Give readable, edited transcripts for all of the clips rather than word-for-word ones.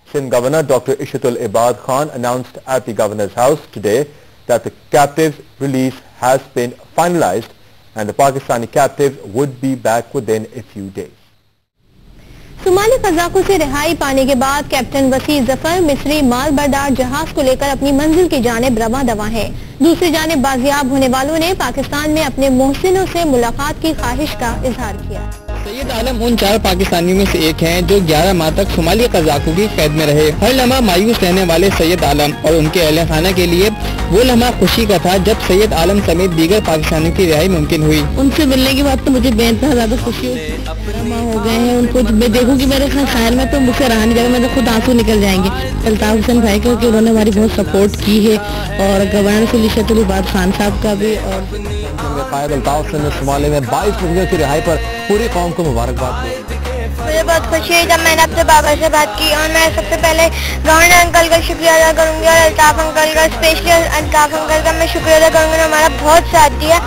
Sindh Governor Dr. Ishatul Ibad Khan announced at the Governor's house today that the captives release has been finalized and the Pakistani captives would be back within a few days. صومالی قزاقوں سے رہائی پانے کے بعد captain وسیع ظفر مصری مال بردار جہاز کو لے کر اپنی منزل کی جانب رواں دواں ہے. دوسری جانب بازیاب ہونے والوں نے پاکستان میں اپنے محسنوں سے ملاقات کی خواہش کا اظہار کیا. سید عالم ان 4 پاکستانیوں میں سے ایک ہیں جو 11 ماہ تک صومالی قزاقوں کی قید میں رہے. ہر لمحہ مایوس رہنے والے سید عالم اور ان کے اہل خانہ کے لیے وہ لمحہ خوشی کا تھا جب سید عالم سمیت دیگر پاکستانیوں کی رہائی ممکن ہوئی. ان سے ملنے کے بعد تو مجھے بے انتہا زیادہ خوشی ہوئی. ماہ ہو گئے ہیں ان کو میں دیکھوں کہ میرے خیال میں تو مجھ سے رہا نہیں جائے گا, میں خود آنسو نکل جائیں گے. الطاف حسین بھائی کو کہ انہوں نے ہماری بہت سپورٹ کی ہے اور گورنر سے اشرت العباد خان صاحب کا بھی. اور قائد الطاف حسین نے صومالیہ میں 22 لوگوں کی رہائی پر پوری قوم کو مبارکباد دی. مجھے بہت خوشی ہے جب میں نے اپنے بابا سے بات کی اور میں سب سے پہلے گورنر انکل کا شکریہ ادا کروں گی اور الطاف انکل کا, اسپیشلی الطاف انکل کا میں شکریہ ادا کروں گی. انہوں نے ہمارا بہت ساتھ دیا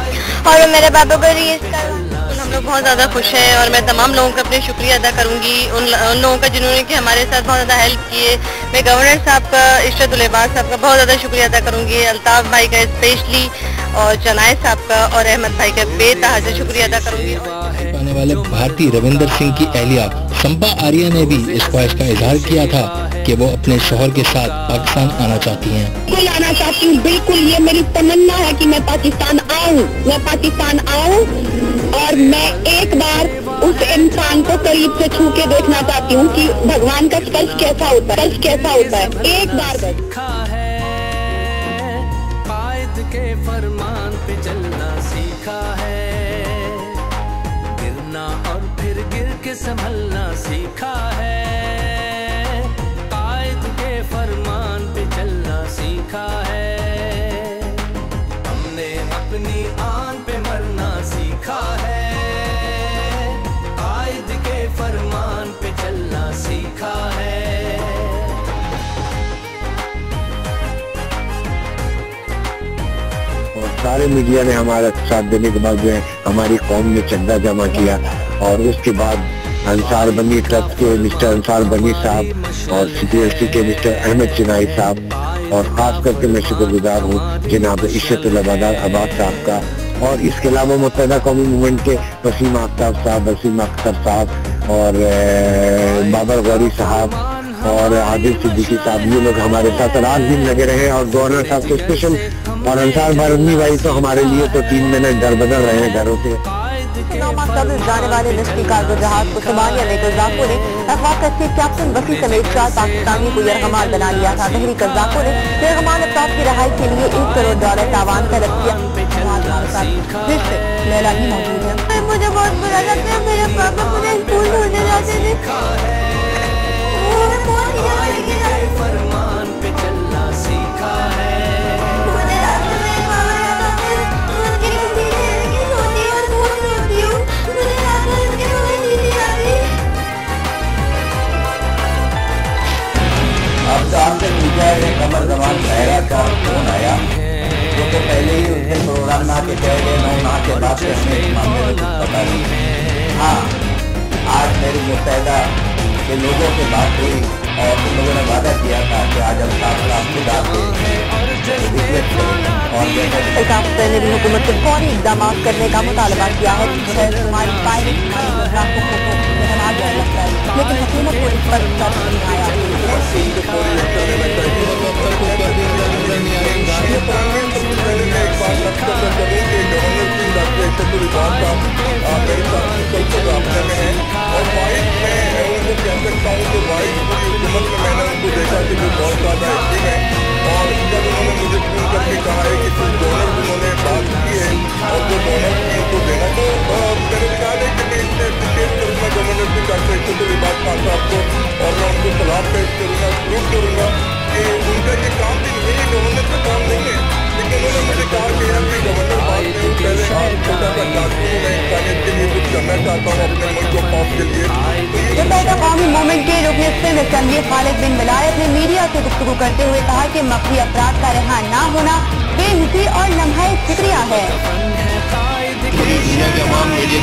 اور وہ میرے بابا کو ریلیز کر. ہم لوگ بہت زیادہ خوش ہیں اور میں تمام لوگوں کا اپنے شکریہ ادا کروں گی ان لوگوں کا جنہوں نے کہ ہمارے ساتھ بہت زیادہ ہیلپ کی ہے. میں گورنر صاحب کا, اشرت العباد صاحب کا بہت زیادہ شکریہ ادا کروں گی, الطاف بھائی کا اسپیشلی اور چنائے صاحب کا اور احمد بھائی کا بے تحاشا شکریہ ادا کروں گی. آنے والے بھارتی روندر سنگھ کی اہلیہ سمپا آریہ نے بھی اس خواہش کا اظہار کیا تھا کہ وہ اپنے شوہر کے ساتھ پاکستان آنا چاہتی ہیں. بالکل آنا چاہتی ہوں, بالکل یہ میری تمنا ہے کہ میں پاکستان آؤں اور میں ایک بار اس انسان کو قریب سے چھو کے دیکھنا چاہتی ہوں کہ بھگوان کا اسپرش کیسا ہوتا ہے, ایک بار بس. قائد کے فرمان پہ چلنا سیکھا ہے, گرنا اور پھر گر کے سنبھلنا سیکھا ہے. قائد کے فرمان پہ چلنا سیکھا ہے, ہم نے اپنی آن پہ مرنا سیکھا ہے. قائد کے فرمان پہ چلنا سیکھا ہے. سارے میڈیا نے ہمارا ساتھ دینے کے بعد جو ہے ہماری قوم نے چندہ جمع کیا اور اس کے بعد انصار بنی ٹرسٹ کے مسٹر انصار بنی صاحب اور CPLC کے مسٹر احمد چنائی صاحب اور خاص کر کے میں شکر گزار ہوں جناب اشرت العباد صاحب کا. اور اس کے علاوہ متحدہ قومی موومنٹ کے وسیم آفتاب صاحب, وسیم اختر صاحب اور بابر غوری صاحب اور عادل صدیقی صاحب, یہ لوگ ہمارے ساتھ رات دن لگے رہے اور گورنر صاحب تو اسپیشل اور انصار بھارتنی بھائی تو ہمارے لیے تو 3 مہینے در بدر رہے ہیں گھروں سے. جانے والے نسلی کارگو جہاز کو صومالیہ میں قزاقوں نے اغوا کرتے کیپٹن وسیع سمیت 4 پاکستانی کو یرغمال بنا لیا تھا. بحری قزاقوں نے یرغمال افراد کی رہائی کے لیے $1 کروڑ تاوان طلب کیا. لیلا بھی موجود ہے. مجھے بہت برا لگتا ہے, میرے پاپا مجھے اسکول چھوڑنے جاتے تھے. فرمان پہ چلنا سیکھا ہے. اب سامنے پوچھا ہے قمر زمان شہرہ کا فون آیا جو کہ پہلے ہی ان کے پروگرام نہ کے کہہ گئے, میں وہاں کے بات کرنے کے معاملے میں کچھ پتا نہیں. ہاں, آج میری متحدہ کے لوگوں سے بات ہوئی اور ان لوگوں نے وعدہ کیا تھا کہ آج ہم صاحب خود آتے اور نے بھی حکومت سے فوری اقدامات کرنے کا مطالبہ کیا ہے. ہماری پائلٹ لیکن حکومت کو اس پر نہیں آیا. اور جب انہوں نے مجھے فون کر کے کہا ہے کہ کچھ ڈونر انہوں نے بات کی ہے اور جو ڈونر کی ان کو دینا, تو میں نے کہا ہے کہ میں اس سے اپریشیٹ کروں گا گورنر سے ڈاکٹر اشرت العباد خان صاحب کو اور میں ان کو سلام پیش کروں گا, پروو کروں گا کہ ان کا یہ کام بھی نہیں ہے, گورنر کا کام نہیں ہے. لیکن انہوں نے مجھے کہا کہ یار میں گورنر بات نہیں, پہلے چھوٹا سا کارکن ہوں, میں انسانیت کے لیے کچھ کرنا چاہتا ہوں اپنے ملک و قوم کے لیے. متحدہ قومی موومنٹ کے رکن صدر اسمبلی خالد بن ولایت نے میڈیا سے گفتگو کرتے ہوئے کہا کہ مخفی افراد کا رہا نہ ہونا بے حسی اور لمحہ فکریہ ہے. دنیا کے عوام میڈیا